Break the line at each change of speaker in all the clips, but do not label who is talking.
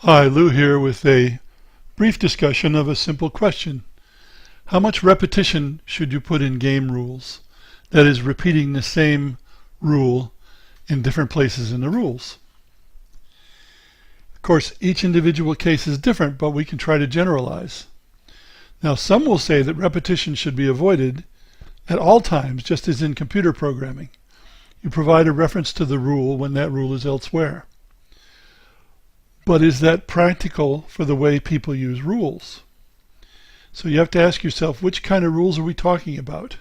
Hi, Lou here with a brief discussion of a simple question. How much repetition should you put in game rules? That is, repeating the same rule in different places in the rules. Of course, each individual case is different, but we can try to generalize. Now, some will say that repetition should be avoided at all times, just as in computer programming. You provide a reference to the rule when that rule is elsewhere. But is that practical for the way people use rules? So you have to ask yourself, which kind of rules are we talking about?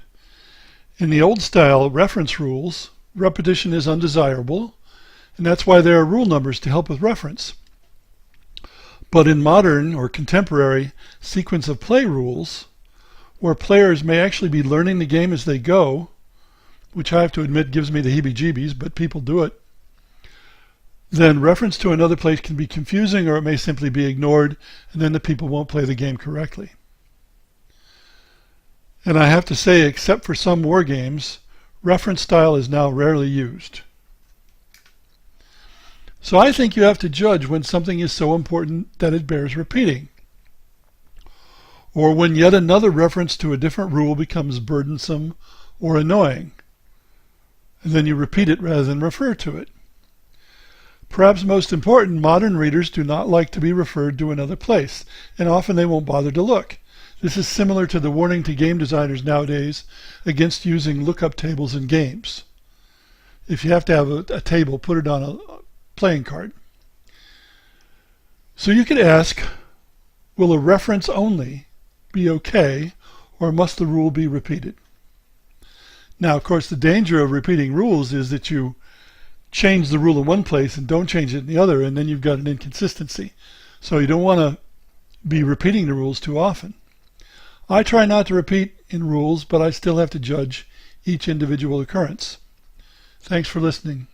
In the old style reference rules, repetition is undesirable, and that's why there are rule numbers to help with reference. But in modern or contemporary sequence of play rules, where players may actually be learning the game as they go, which I have to admit gives me the heebie-jeebies, but people do it, then reference to another place can be confusing, or it may simply be ignored, and then the people won't play the game correctly. And I have to say, except for some war games, reference style is now rarely used. So I think you have to judge when something is so important that it bears repeating, or when yet another reference to a different rule becomes burdensome or annoying, and then you repeat it rather than refer to it. Perhaps most important, modern readers do not like to be referred to another place, and often they won't bother to look. This is similar to the warning to game designers nowadays against using lookup tables in games. If you have to have a table, put it on a playing card. So you could ask, will a reference only be okay, or must the rule be repeated? Now, of course, the danger of repeating rules is that you change the rule in one place and don't change it in the other, and then you've got an inconsistency. So you don't want to be repeating the rules too often. I try not to repeat in rules, but I still have to judge each individual occurrence. Thanks for listening.